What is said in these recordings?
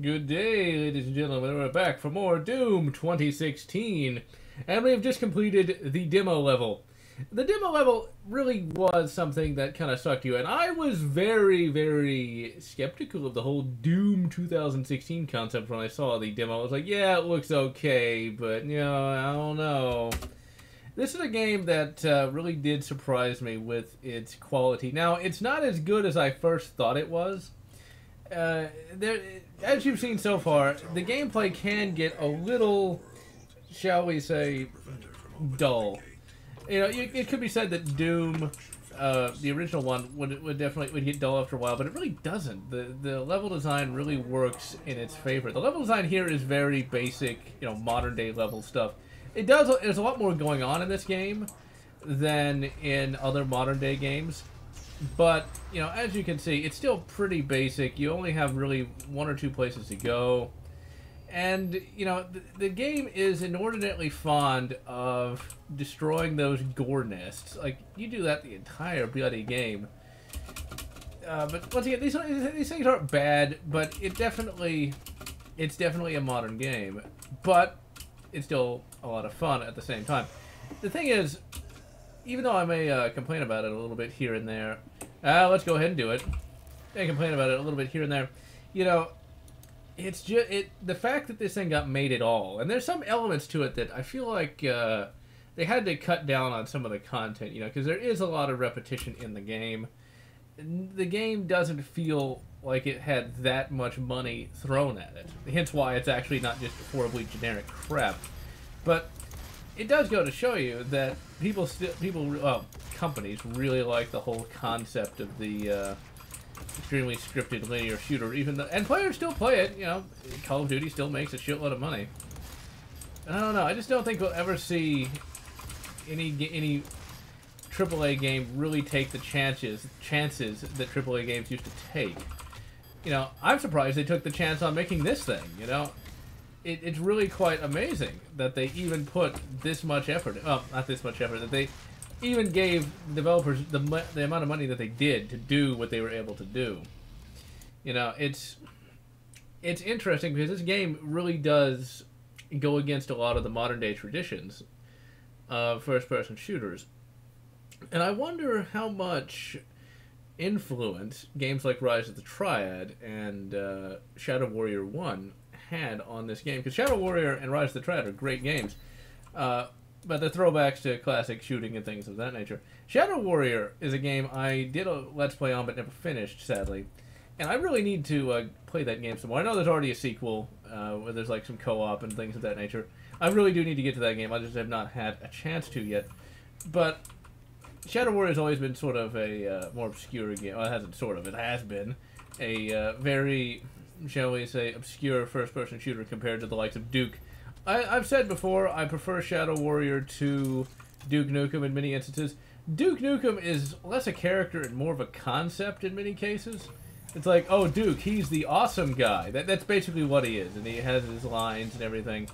Good day, ladies and gentlemen. We're back for more Doom 2016, and we have just completed the demo level. The demo level really was something that kind of sucked you in. I was very, very skeptical of the whole Doom 2016 concept when I saw the demo. I was like, yeah, it looks okay, but, you know, I don't know. This is a game that really did surprise me with its quality. Now, it's not as good as I first thought it was. As you've seen so far, the gameplay can get a little, shall we say, dull. You know, it could be said that Doom, the original one, would definitely get dull after a while, but it really doesn't. The level design really works in its favor. The level design here is very basic, you know, modern day level stuff. There's a lot more going on in this game than in other modern day games. But, you know, as you can see, it's still pretty basic. You only have really one or two places to go. And, you know, the game is inordinately fond of destroying those gore nests. Like, you do that the entire bloody game. But once again, these things aren't bad, but it's definitely a modern game. But it's still a lot of fun at the same time. The thing is, even though I may complain about it a little bit here and there, let's go ahead and do it. I complain about it a little bit here and there. You know, it's just the fact that this thing got made at all, and there's some elements to it that I feel like they had to cut down on some of the content. You know, because there is a lot of repetition in the game. The game doesn't feel like it had that much money thrown at it. Hence why it's actually not just horribly generic crap. But it does go to show you that companies really like the whole concept of the extremely scripted linear shooter, and players still play it. You know, Call of Duty still makes a shitload of money. And I don't know. I just don't think we'll ever see any AAA game really take the chances that AAA games used to take. You know, I'm surprised they took the chance on making this thing. You know. It's really quite amazing that they even put this much effort, well, not this much effort, that they even gave developers the amount of money that they did to do what they were able to do. You know, it's interesting because this game really does go against a lot of the modern day traditions of first-person shooters. And I wonder how much influence games like Rise of the Triad and Shadow Warrior 1 had on this game, because Shadow Warrior and Rise of the Triad are great games, but they're throwbacks to classic shooting and things of that nature. Shadow Warrior is a game I did a Let's Play on but never finished, sadly, and I really need to play that game some more. I know there's already a sequel where there's like some co-op and things of that nature. I really do need to get to that game. I just have not had a chance to yet. But Shadow Warrior has always been sort of a more obscure game. Well, it hasn't sort of. It has been a very, shall we say, obscure first-person shooter compared to the likes of Duke. I've said before, I prefer Shadow Warrior to Duke Nukem in many instances. Duke Nukem is less a character and more of a concept in many cases. It's like, oh, Duke, he's the awesome guy. That's basically what he is, and he has his lines and everything.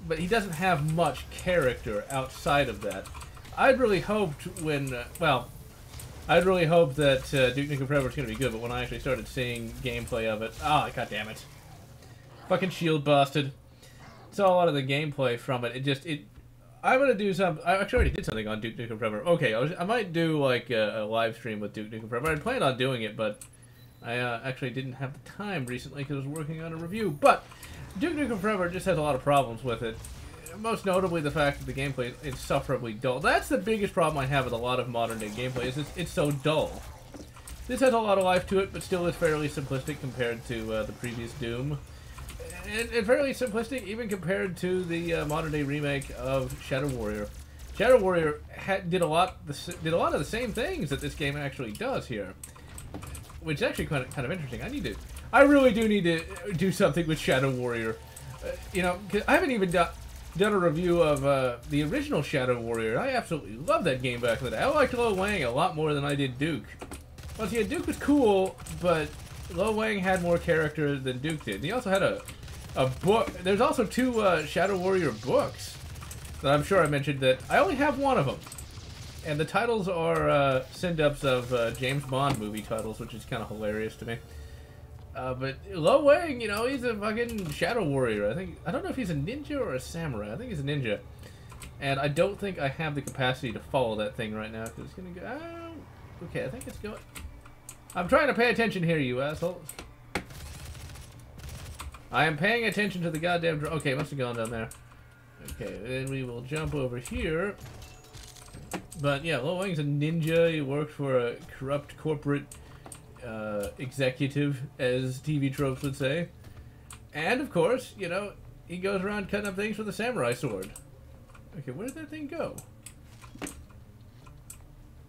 But he doesn't have much character outside of that. I'd really hoped I'd really hoped that Duke Nukem Forever was going to be good, but when I actually started seeing gameplay of it... Oh, god damn it. Fucking shield busted. Saw a lot of the gameplay from it. I'm going to do some... I actually already did something on Duke Nukem Forever. Okay, I might do, like, a live stream with Duke Nukem Forever. I planned on doing it, but I actually didn't have the time recently because I was working on a review. But Duke Nukem Forever just has a lot of problems with it. Most notably the fact that the gameplay is insufferably dull. That's the biggest problem I have with a lot of modern day gameplay, is it's so dull. This has a lot of life to it, but still is fairly simplistic compared to the previous Doom. And fairly simplistic even compared to the modern day remake of Shadow Warrior. Shadow Warrior did a lot of the same things that this game actually does here, which is actually kind of interesting. I really do need to do something with Shadow Warrior. You know, 'cause I haven't even done a review of the original Shadow Warrior. I absolutely loved that game back in the day. I liked Lo Wang a lot more than I did Duke. Once again, Duke was cool, but Lo Wang had more character than Duke did. And he also had a book. There's also two Shadow Warrior books that I'm sure I mentioned that I only have one of them. And the titles are send-ups of James Bond movie titles, which is kind of hilarious to me. But Lo Wang, you know, he's a fucking shadow warrior. I don't know if he's a ninja or a samurai. I think he's a ninja. And I don't think I have the capacity to follow that thing right now, because it's gonna go... Oh, okay, I think it's going... I'm trying to pay attention here, you assholes. I am paying attention to the goddamn... Okay, it must have gone down there. Okay, then we will jump over here. But yeah, Lo Wang's a ninja. He worked for a corrupt corporate executive, as TV tropes would say. And of course, you know, he goes around cutting up things with a samurai sword. Okay, where did that thing go?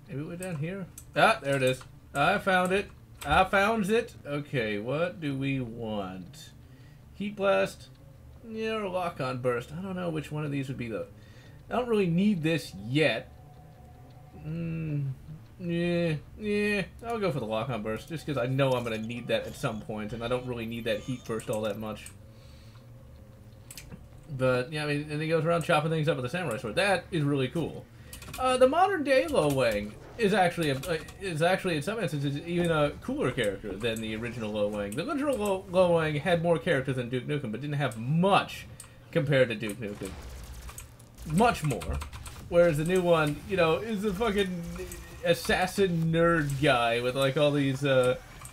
Maybe it went down here? Ah, there it is. I found it. I found it. Okay, what do we want? Heat blast? Yeah, or lock-on burst. I don't know which one of these would be the... I don't really need this yet. Yeah, I'll go for the lock-on burst, just because I know I'm going to need that at some point, and I don't really need that heat burst all that much. But, yeah, I mean, and he goes around chopping things up with a samurai sword. That is really cool. The modern-day Lo Wang is actually, in some instances, even a cooler character than the original Lo Wang. The original Lo Wang had more character than Duke Nukem, but didn't have much compared to Duke Nukem. Much more. Whereas the new one, you know, is a fucking assassin nerd guy with, like, all these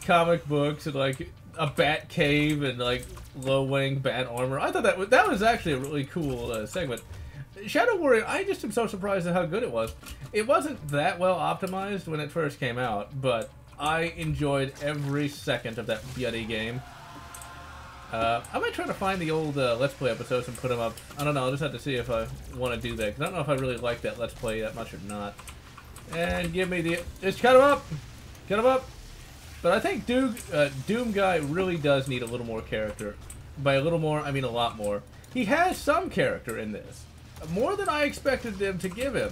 comic books and, like, a bat cave and, like, Lo Wang bat armor. I thought that was actually a really cool segment. Shadow Warrior, I just am so surprised at how good it was. It wasn't that well optimized when it first came out, but I enjoyed every second of that bloody game. I might try to find the old Let's Play episodes and put them up. I don't know, I'll just have to see if I want to do that, because I don't know if I really like that Let's Play that much or not. And give me the... Just cut him up! Cut him up! But I think Doom Guy really does need a little more character. By a little more, I mean a lot more. He has some character in this. More than I expected them to give him.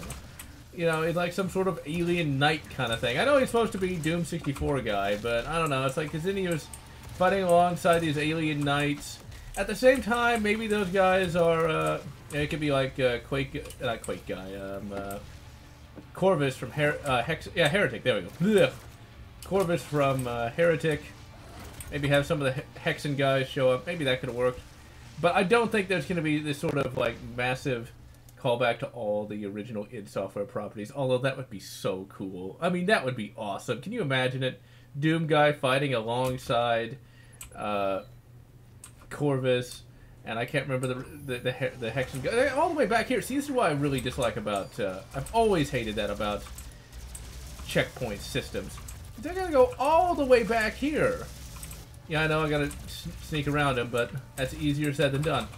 You know, it's like some sort of alien knight kind of thing. I know he's supposed to be Doom 64 guy, but I don't know. It's like, because then he was fighting alongside these alien knights. At the same time, maybe those guys are, it could be like not Quake guy, Corvus from Heretic, there we go. Blech. Corvus from Heretic. Maybe have some of the Hexen guys show up. Maybe that could have worked. But I don't think there's going to be this sort of, like, massive callback to all the original id Software properties, although that would be so cool. I mean, that would be awesome. Can you imagine it? Doom Guy fighting alongside Corvus, and I can't remember the Hexen guy. All the way back here. See, this is what I really dislike about... I've always hated that about checkpoint systems. They're going to go all the way back here. Yeah, I know I gotta sneak around him, but that's easier said than done.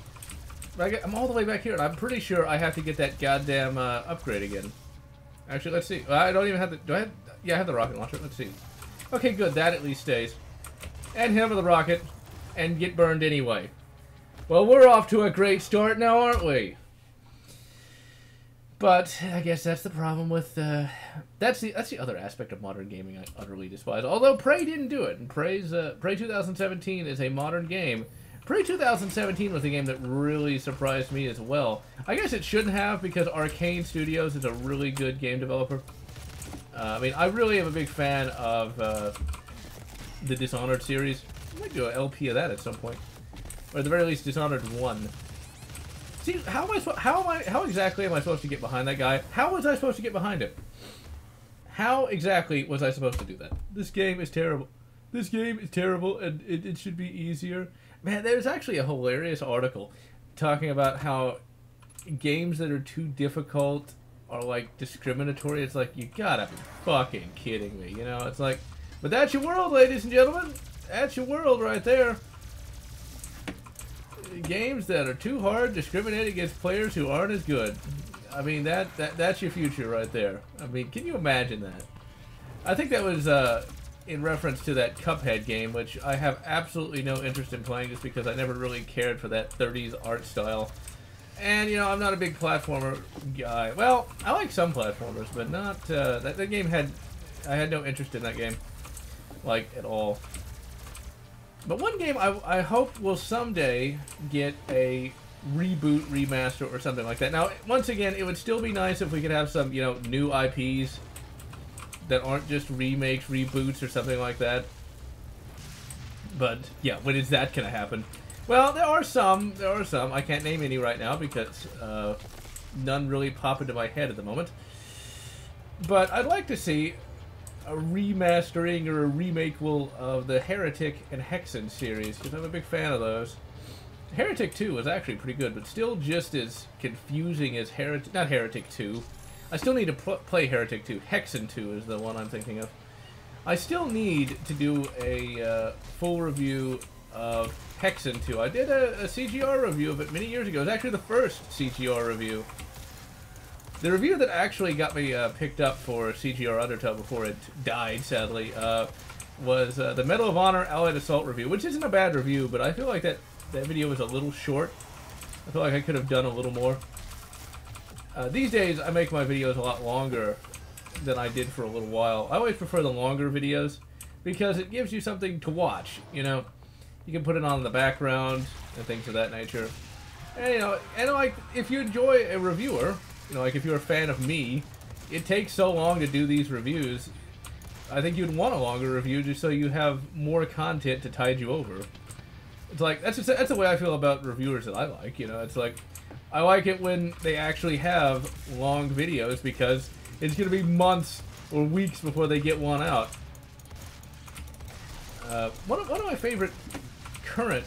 But I'm all the way back here, and I'm pretty sure I have to get that goddamn upgrade again. Actually, let's see. I don't even have the... Do I have... Yeah, I have the rocket launcher. Let's see. Okay, good. That at least stays. And hit him with the rocket, and get burned anyway. Well, we're off to a great start now, aren't we? But I guess that's the problem with that's the other aspect of modern gaming I utterly despise. Although Prey didn't do it, and Prey 2017 is a modern game. Prey 2017 was a game that really surprised me as well. I guess it shouldn't have, because Arcane Studios is a really good game developer. I mean, I really am a big fan of the Dishonored series. I might do an LP of that at some point, or at the very least, Dishonored 1. See, how exactly am I supposed to get behind that guy? How was I supposed to get behind him? How exactly was I supposed to do that? This game is terrible. This game is terrible, and it should be easier. Man, there's actually a hilarious article talking about how games that are too difficult are, like, discriminatory. It's like, you gotta be fucking kidding me, you know? It's like, but that's your world, ladies and gentlemen. That's your world right there. Games that are too hard discriminate against players who aren't as good. I mean, that's your future right there. I mean, can you imagine that? I think that was in reference to that Cuphead game, which I have absolutely no interest in playing just because I never really cared for that 30s art style. And, you know, I'm not a big platformer guy. Well, I like some platformers, but not... that game I had no interest in that game. Like, at all. But one game I hope will someday get a reboot, remaster, or something like that. Now, once again, it would still be nice if we could have some, you know, new IPs that aren't just remakes, reboots, or something like that. But yeah, when is that gonna happen? Well, there are some. I can't name any right now because none really pop into my head at the moment. But I'd like to see a remastering or a remake of the Heretic and Hexen series, because I'm a big fan of those. Heretic 2 was actually pretty good, but still just as confusing as Heretic... Not Heretic 2. I still need to play Heretic 2. Hexen 2 is the one I'm thinking of. I still need to do a full review of Hexen 2. I did a CGR review of it many years ago. It was actually the first CGR review. The review that actually got me picked up for CGR Undertow before it died, sadly, was the Medal of Honor Allied Assault review, which isn't a bad review, but I feel like that video was a little short. I feel like I could have done a little more. These days, I make my videos a lot longer than I did for a little while. I always prefer the longer videos because it gives you something to watch, you know. You can put it on in the background and things of that nature. And, you know, and like, if you enjoy a reviewer... You know, like if you're a fan of me, it takes so long to do these reviews. I think you'd want a longer review just so you have more content to tide you over. It's like, that's the way I feel about reviewers that I like, you know. It's like, I like it when they actually have long videos because it's going to be months or weeks before they get one out. One of my favorite current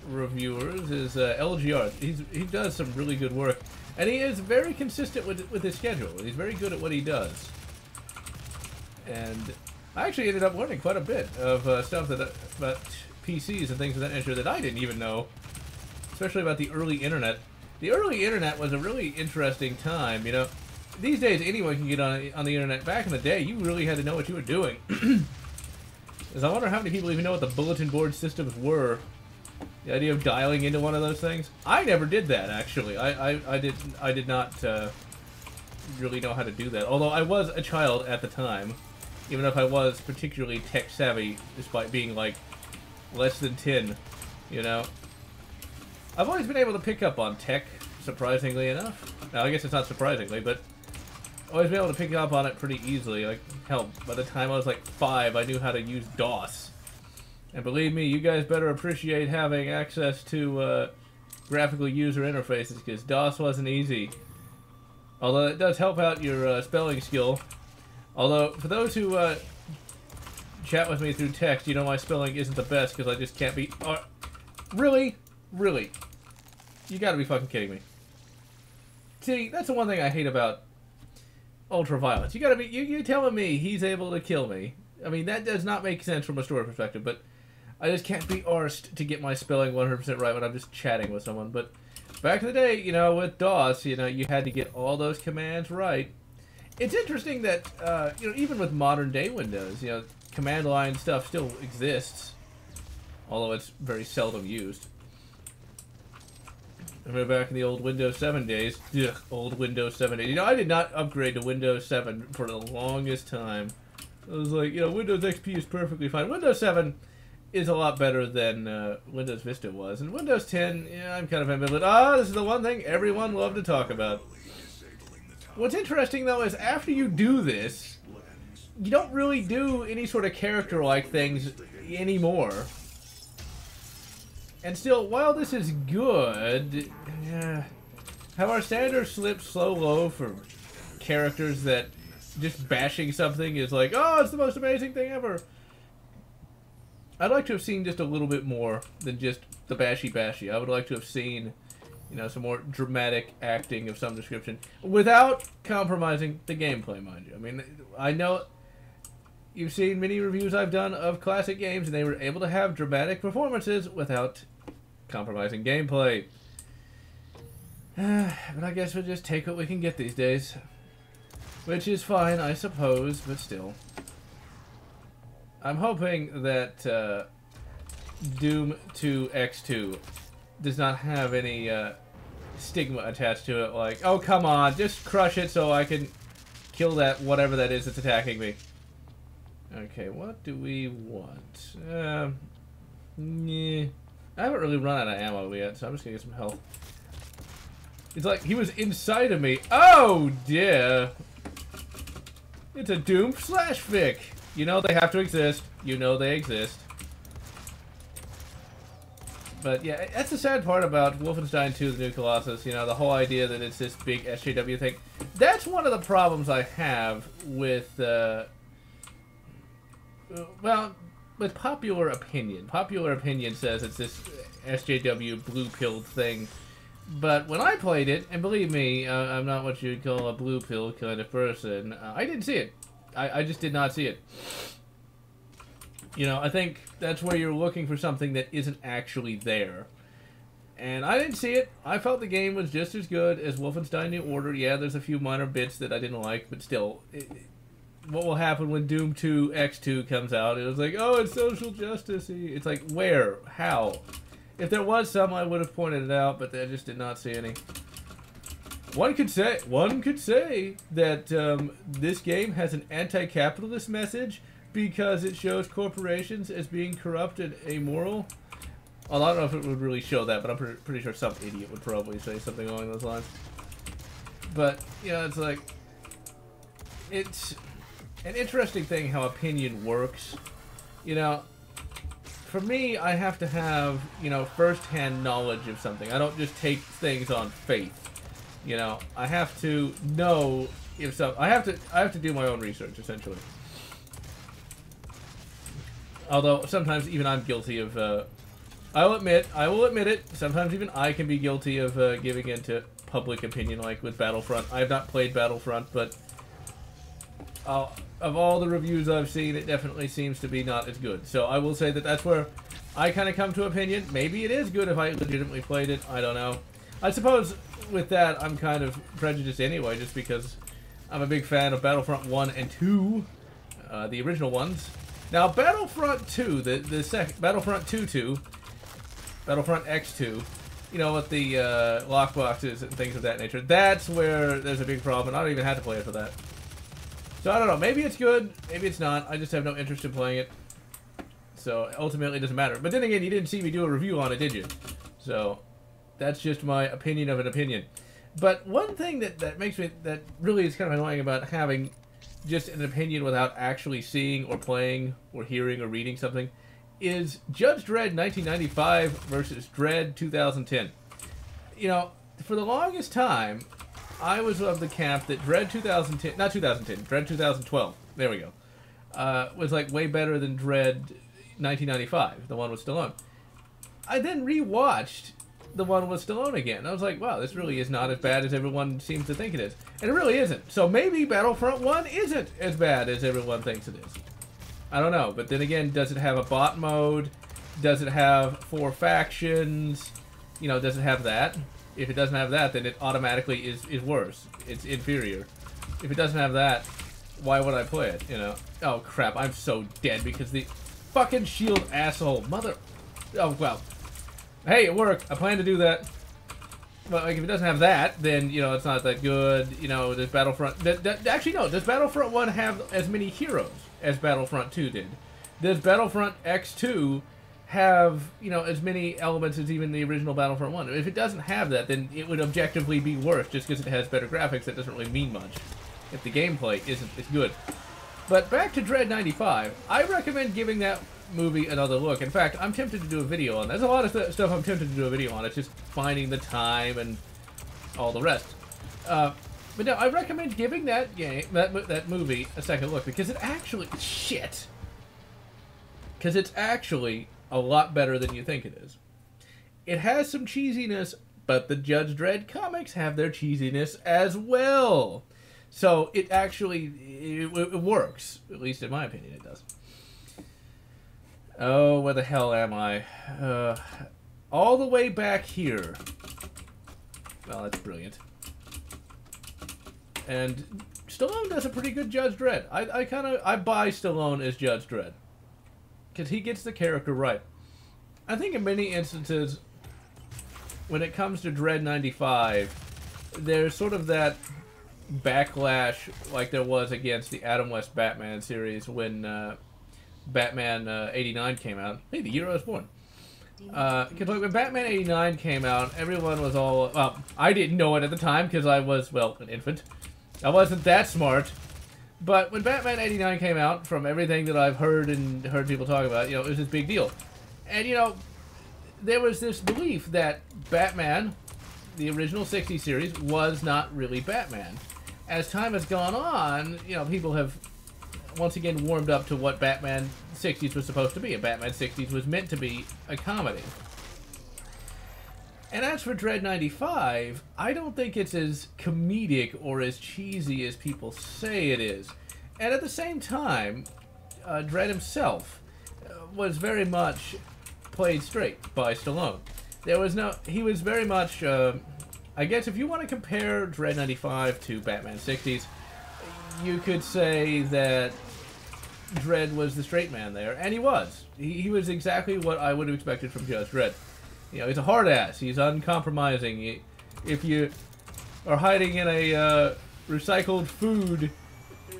reviewers is LGR. He does some really good work. And he is very consistent with his schedule. He's very good at what he does. And I actually ended up learning quite a bit of stuff about PCs and things of that nature that I didn't even know. Especially about the early internet. The early internet was a really interesting time, you know. These days, anyone can get on the internet. Back in the day, you really had to know what you were doing. Because I wonder how many people even know what the bulletin board systems were. The idea of dialing into one of those things. I never did that, actually. I did not really know how to do that. Although I was a child at the time, even if I was particularly tech savvy, despite being like less than 10, you know. I've always been able to pick up on tech, surprisingly enough. Now, I guess it's not surprisingly, but I've always been able to pick up on it pretty easily. Like, hell, by the time I was like 5, I knew how to use DOS. And believe me, you guys better appreciate having access to graphical user interfaces, because DOS wasn't easy. Although it does help out your spelling skill. Although, for those who chat with me through text, you know my spelling isn't the best, because I just can't be... Really? Really? You gotta be fucking kidding me. See, that's the one thing I hate about ultraviolence. You gotta be... You telling me he's able to kill me. I mean, that does not make sense from a story perspective, but... I just can't be arsed to get my spelling 100% right when I'm just chatting with someone. But back in the day, you know, with DOS, you know, you had to get all those commands right. It's interesting that, you know, even with modern day Windows, you know, command line stuff still exists. Although it's very seldom used. I remember back in the old Windows 7 days. Ugh, old Windows 7 days. You know, I did not upgrade to Windows 7 for the longest time. I was like, you know, Windows XP is perfectly fine. Windows 7... is a lot better than Windows Vista was. And Windows 10, yeah, I'm kind of ambivalent. This is the one thing everyone loved to talk about. What's interesting, though, is after you do this, you don't really do any sort of character-like things anymore. And still, while this is good, have our standards slipped so low for characters that just bashing something is like, oh, it's the most amazing thing ever? I'd like to have seen just a little bit more than just the bashy-bashy. I would like to have seen, you know, some more dramatic acting of some description without compromising the gameplay, mind you. I mean, I know you've seen many reviews I've done of classic games, and they were able to have dramatic performances without compromising gameplay. But I guess we'll just take what we can get these days. Which is fine, I suppose, but still. I'm hoping that Doom 2 X2 does not have any stigma attached to it, like, oh, come on, just crush it so I can kill that whatever that is that's attacking me. Okay, what do we want? Yeah. I haven't really run out of ammo yet, so I'm just gonna get some health. It's like he was inside of me. Oh, dear. It's a Doom slash Vic. You know they have to exist. You know they exist. But yeah, that's the sad part about Wolfenstein 2: The New Colossus. You know, the whole idea that it's this big SJW thing. That's one of the problems I have with, well, with popular opinion. Popular opinion says it's this SJW blue-pilled thing. But when I played it, and believe me, I'm not what you'd call a blue pill kind of person, I didn't see it. I just did not see it. You know, I think that's where you're looking for something that isn't actually there. And I didn't see it. I felt the game was just as good as Wolfenstein New Order. Yeah, there's a few minor bits that I didn't like, but still, what will happen when Doom 2 X2 comes out? It was like, oh, it's social justice-y. It's like, where? How? If there was some, I would have pointed it out, but I just did not see any. One could say that this game has an anti-capitalist message because it shows corporations as being corrupt and amoral. Well, I don't know if it would really show that, but I'm pretty sure some idiot would probably say something along those lines. But, you know, it's like, it's an interesting thing how opinion works. You know, for me, I have to have, you know, first-hand knowledge of something. I don't just take things on faith. You know, I have to know if some. I have to do my own research, essentially. Although sometimes even I'm guilty of. I will admit it. Sometimes even I can be guilty of giving in to public opinion, like with Battlefront. I have not played Battlefront, but of all the reviews I've seen, it definitely seems to be not as good. So I will say that that's where I kind of come to opinion. Maybe it is good if I legitimately played it. I don't know. I suppose with that, I'm kind of prejudiced anyway, just because I'm a big fan of Battlefront 1 and 2, the original ones. Now, Battlefront 2, the second, Battlefront 2, Battlefront X2, you know, with the lockboxes and things of that nature, that's where there's a big problem. I don't even have to play it for that. So, I don't know. Maybe it's good, maybe it's not. I just have no interest in playing it. So, ultimately, it doesn't matter. But then again, you didn't see me do a review on it, did you? So, that's just my opinion of an opinion. But one thing that makes me, that really is kind of annoying about having just an opinion without actually seeing or playing or hearing or reading something is Judge Dredd 1995 versus Dredd 2010. You know, for the longest time, I was of the camp that Dredd 2010, not 2010, Dredd 2012, there we go, was like way better than Dredd 1995, the one with Stallone. I then rewatched the one with Stallone again. I was like, wow, this really is not as bad as everyone seems to think it is. And it really isn't. So maybe Battlefront 1 isn't as bad as everyone thinks it is. I don't know. But then again, does it have a bot mode? Does it have 4 factions? You know, does it have that? If it doesn't have that, then it automatically is worse. It's inferior. If it doesn't have that, why would I play it, you know? Oh, crap, I'm so dead because the fucking shield asshole mother... Oh, well... Hey, it worked. I plan to do that. But like, if it doesn't have that, then, you know, it's not that good. You know, does Battlefront... Actually, no. Does Battlefront 1 have as many heroes as Battlefront 2 did? Does Battlefront X2 have, you know, as many elements as even the original Battlefront 1? If it doesn't have that, then it would objectively be worse just because it has better graphics. That doesn't really mean much if the gameplay isn't as good. But back to Dredd 95, I recommend giving that movie another look. In fact, I'm tempted to do a video on that. There's a lot of stuff I'm tempted to do a video on. It's just finding the time and all the rest. But no, I recommend giving that game, that movie, a second look because it actually because it's actually a lot better than you think it is. It has some cheesiness, but the Judge Dredd comics have their cheesiness as well. So it actually it works, at least in my opinion, it does. Oh, where the hell am I? All the way back here. Well, that's brilliant. And Stallone does a pretty good Judge Dredd. I buy Stallone as Judge Dredd. Because he gets the character right. I think in many instances, when it comes to Dredd 95, there's sort of that backlash like there was against the Adam West Batman series when Batman 89 came out. Hey, the year I was born. Because like when Batman 89 came out, everyone was all... Well, I didn't know it at the time because I was, well, an infant. I wasn't that smart. But when Batman 89 came out, from everything that I've heard and heard people talk about, you know, it was this big deal. And, you know, there was this belief that Batman, the original 60s series, was not really Batman. As time has gone on, you know, people have once again warmed up to what Batman 60s was supposed to be. And Batman 60s was meant to be a comedy. And as for Dredd 95, I don't think it's as comedic or as cheesy as people say it is. And at the same time, Dredd himself was very much played straight by Stallone. There was no... He was very much... I guess if you want to compare Dredd 95 to Batman 60s, you could say that Dredd was the straight man there. And he was. He was exactly what I would have expected from Judge Dredd. You know, he's a hard ass. He's uncompromising. If you are hiding in a recycled food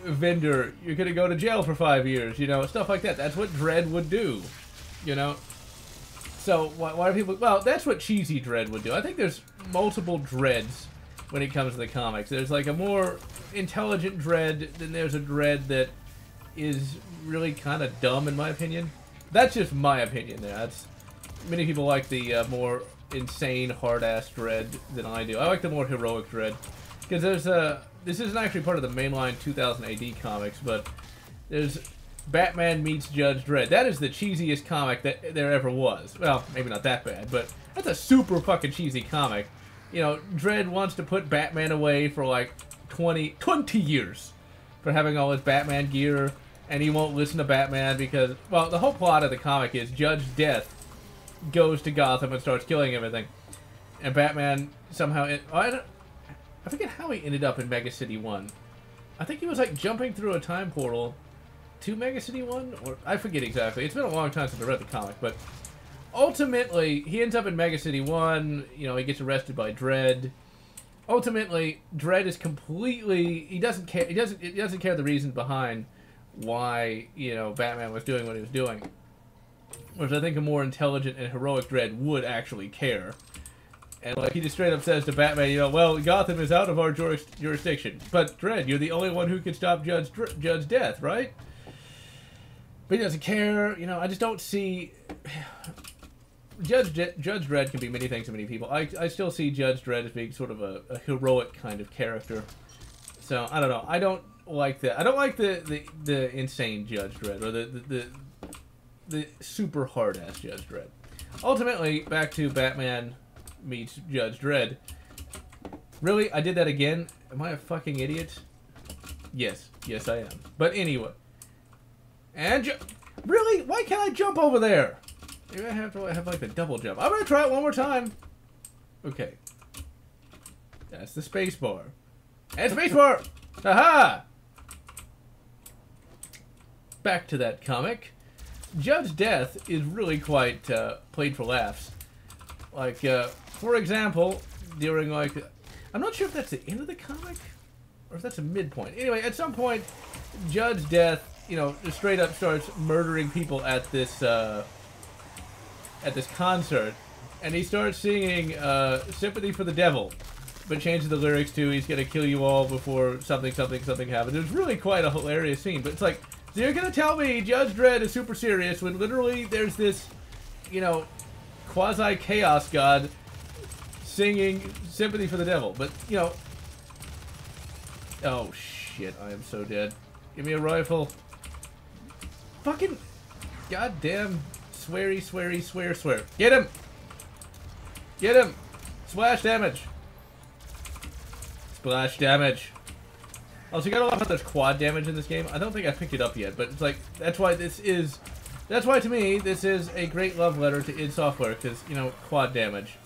vendor, you're going to go to jail for 5 years. You know, stuff like that. That's what Dredd would do. You know? So, why are people... Well, that's what cheesy Dredd would do. I think there's multiple Dredds when it comes to the comics. There's like a more intelligent Dredd, then there's a Dredd that is really kind of dumb, in my opinion. That's just my opinion there. That's... Many people like the more insane, hard-ass Dredd than I do. I like the more heroic Dredd. Because there's a... This isn't actually part of the mainline 2000 AD comics, but there's Batman meets Judge Dredd. That is the cheesiest comic that there ever was. Well, maybe not that bad, but that's a super fucking cheesy comic. You know, Dredd wants to put Batman away for like 20 years for having all his Batman gear, and he won't listen to Batman because... Well, the whole plot of the comic is Judge Death goes to Gotham and starts killing everything. And Batman somehow... I forget how he ended up in Mega City 1. I think he was like jumping through a time portal to Mega City 1? Or I forget exactly. It's been a long time since I read the comic, but ultimately, he ends up in Mega City 1. You know, he gets arrested by Dredd. Ultimately, Dredd is completely... He doesn't care. He doesn't care the reason behind why, you know, Batman was doing what he was doing. Whereas I think a more intelligent and heroic Dredd would actually care. And, like, he just straight up says to Batman, you know, well, Gotham is out of our jurisdiction. But, Dredd, you're the only one who can stop Judge Death, right? But he doesn't care. You know, I just don't see... Judge Dredd can be many things to many people. I still see Judge Dredd as being sort of a heroic kind of character. So, I don't know. I don't like that. I don't like the insane Judge Dredd, or the super hard-ass Judge Dredd. Ultimately, back to Batman meets Judge Dredd. Really? I did that again? Am I a fucking idiot? Yes. Yes, I am. But anyway. And really? Why can't I jump over there? Maybe I have to have like the double jump. I'm gonna try it one more time. Okay. That's the space bar. And space bar! Aha! Back to that comic. Judge Death is really quite played for laughs. Like, for example, during like... I'm not sure if that's the end of the comic, or if that's a midpoint. Anyway, at some point, Judge Death, you know, just straight up starts murdering people at this concert, and he starts singing Sympathy for the Devil, but changes the lyrics to he's gonna kill you all before something happens. It was really quite a hilarious scene, but it's like, so you're gonna tell me Judge Dredd is super serious when literally there's this, you know, quasi-chaos god singing Sympathy for the Devil, but, you know... Oh, shit, I am so dead. Give me a rifle. Fucking goddamn sweary, sweary, swear, swear. Get him! Get him! Splash damage! Splash damage. Also, you gotta love how there's quad damage in this game. I don't think I picked it up yet, but it's like, that's why to me, this is a great love letter to id Software, because, you know, quad damage.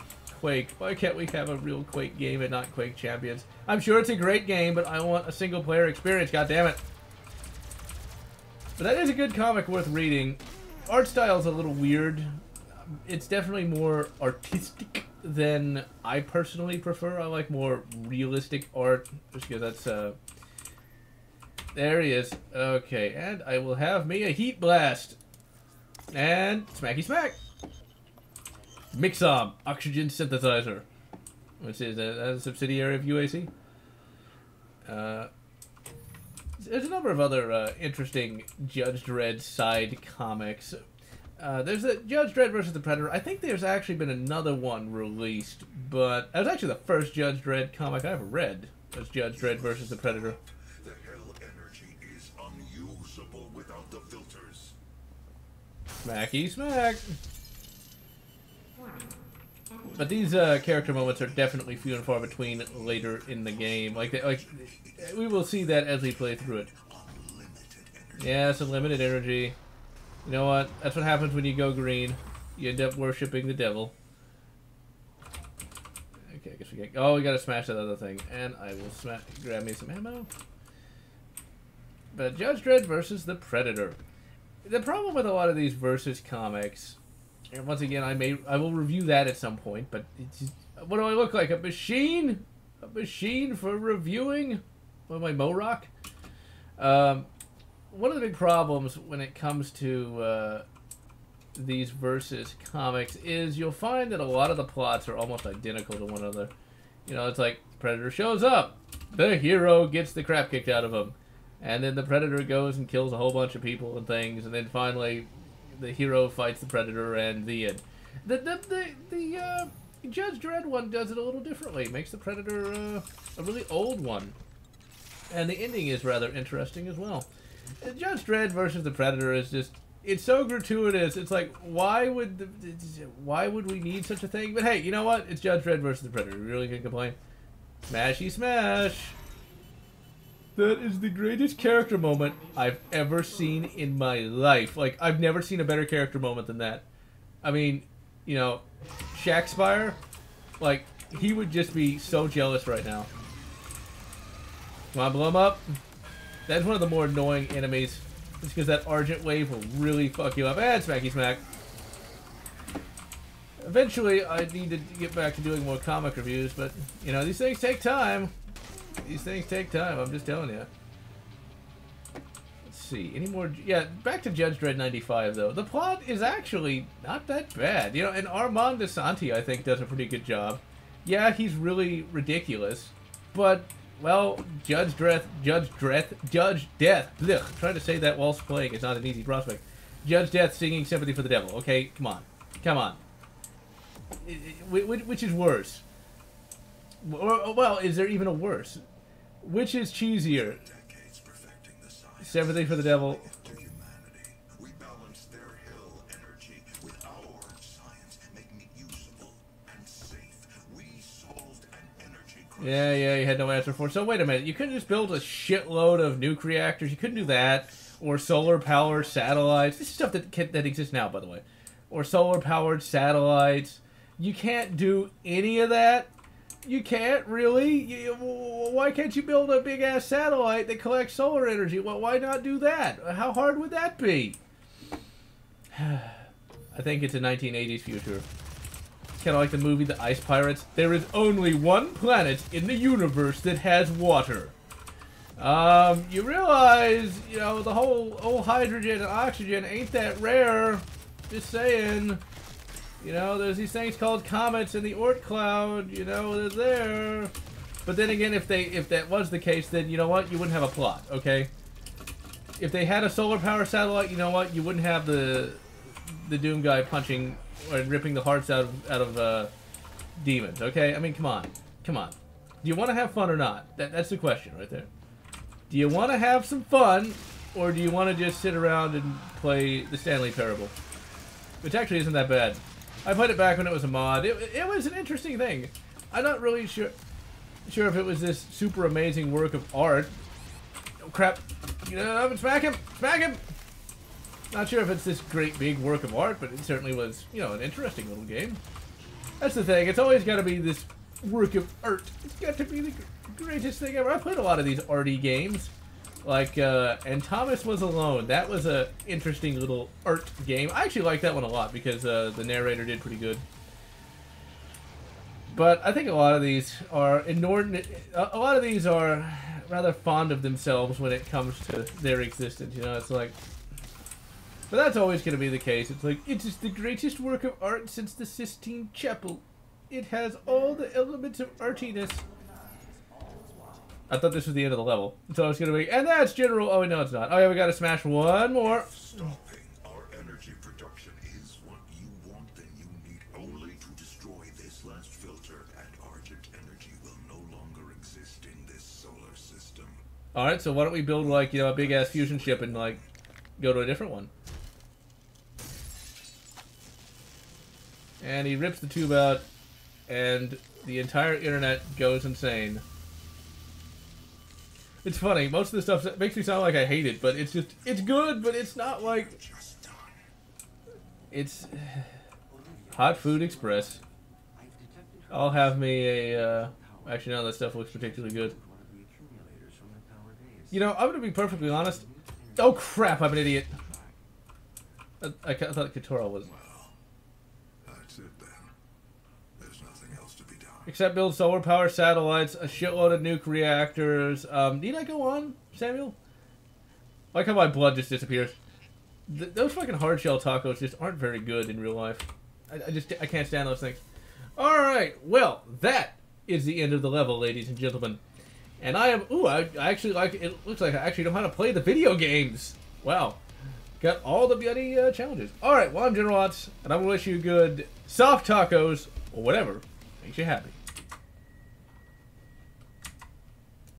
Quake. Why can't we have a real Quake game and not Quake Champions? I'm sure it's a great game, but I want a single-player experience, goddammit. But that is a good comic worth reading. Art style's a little weird. It's definitely more artistic than I personally prefer. I like more realistic art, just because that's, there he is. Okay, and I will have me a Heat Blast. And smacky smack. Mixom, oxygen synthesizer, which is a subsidiary of UAC. There's a number of other interesting Judge Dredd side comics. There's a Judge Dredd versus the Predator. I think there's actually been another one released, but that was actually the first Judge Dredd comic I ever read. Was Judge Dredd versus the Predator. The hell energy is unusable without the filters. Smacky smack. But these character moments are definitely few and far between later in the game. Like we will see that as we play through it. Yeah, it's unlimited energy. You know what? That's what happens when you go green. You end up worshipping the devil. Okay, I guess we get. Oh, we gotta smash that other thing, and I will grab me some ammo. But Judge Dredd versus the Predator. The problem with a lot of these versus comics, and once again, I will review that at some point. But it's just, what do I look like? A machine? A machine for reviewing? What am I, Morok? One of the big problems when it comes to these versus comics is you'll find that a lot of the plots are almost identical to one another. You know, it's like Predator shows up, the hero gets the crap kicked out of him, and then the Predator goes and kills a whole bunch of people and things, and then finally the hero fights the Predator and the end. The Judge Dredd one does it a little differently. It makes the Predator a really old one, and the ending is rather interesting as well. Judge Dredd versus the Predator is just, it's so gratuitous. It's like, why would we need such a thing? But hey, you know what? It's Judge Dredd versus the Predator. We really can complain. Smashy smash. That is the greatest character moment I've ever seen in my life. Like, I've never seen a better character moment than that. I mean, you know, Shakespeare, like, he would just be so jealous right now. Come on, blow him up. That's one of the more annoying enemies. It's because that Argent Wave will really fuck you up. And smacky smack. Eventually, I need to get back to doing more comic reviews, but, you know, these things take time. These things take time, I'm just telling you. Let's see, any more... Yeah, back to Judge Dredd 95, though. The plot is actually not that bad. You know, and Armand DeSanti, I think, does a pretty good job. Yeah, he's really ridiculous, but... Well, Judge Death, blech, trying to say that whilst playing is not an easy prospect. Judge Death singing Sympathy for the Devil. Okay, come on. Come on. Which is worse? Or, well, is there even a worse? Which is cheesier? Sympathy for the Devil. Yeah, you had no answer for it. So wait a minute, you couldn't just build a shitload of nuke reactors? You couldn't do that? Or solar-powered satellites? This is stuff that exists now, by the way. Or solar-powered satellites. You can't do any of that? You can't, really? Why can't you build a big-ass satellite that collects solar energy? Well, why not do that? How hard would that be? I think it's a 1980s future. Kind of like the movie The Ice Pirates. There is only one planet in the universe that has water. You realize, you know, the whole hydrogen and oxygen ain't that rare. Just saying. You know, there's these things called comets in the Oort cloud. You know, they're there. But then again, if that was the case, then you know what? You wouldn't have a plot, okay? If they had a solar power satellite, you know what? You wouldn't have the Doom guy punching or ripping the hearts out of demons, okay? I mean, come on. Come on. Do you want to have fun or not? That's the question right there. Do you want to have some fun, or do you want to just sit around and play the Stanley Parable? Which actually isn't that bad. I played it back when it was a mod. It was an interesting thing. I'm not really sure if it was this super amazing work of art. Oh, crap. Get up and smack him! Smack him! Not sure if it's this great big work of art, but it certainly was, you know, an interesting little game. That's the thing. It's always got to be this work of art. It's got to be the greatest thing ever. I played a lot of these arty games. Like, and Thomas Was Alone. That was a interesting little art game. I actually like that one a lot because the narrator did pretty good. But I think a lot of these are inordinate. A lot of these are rather fond of themselves when it comes to their existence. You know, it's like... But that's always going to be the case. It's like, it is the greatest work of art since the Sistine Chapel. It has all the elements of artiness. I thought this was the end of the level. So it's going to be, and that's General... Oh, no, it's not. Oh, yeah, we got to smash one more. Stopping our energy energy production is what you want, then you need only to destroy this last filter, and Argent energy will no longer exist in this solar system. Alright, so why don't we build, like, you know, a big-ass fusion ship and, like, go to a different one. And he rips the tube out, and the entire internet goes insane. It's funny, most of the stuff that makes me sound like I hate it, but it's just, it's good, but it's not like... It's... Hot Food Express. I'll have me a, actually, none of that stuff looks particularly good. You know, I'm gonna be perfectly honest. Oh crap, I'm an idiot. I thought Katora was... That's it then. There's nothing else to be done. Except build solar power satellites, a shitload of nuke reactors. Need I go on, Samuel? I like how my blood just disappears. Those fucking hard shell tacos just aren't very good in real life. I can't stand those things. Alright, well, that is the end of the level, ladies and gentlemen. And I am, ooh, I actually like, it looks like I actually know how to play the video games. Wow. Got all the bloody challenges. Alright, well, I'm GeneralLotz, and I'm going to wish you good soft tacos, or whatever makes you happy.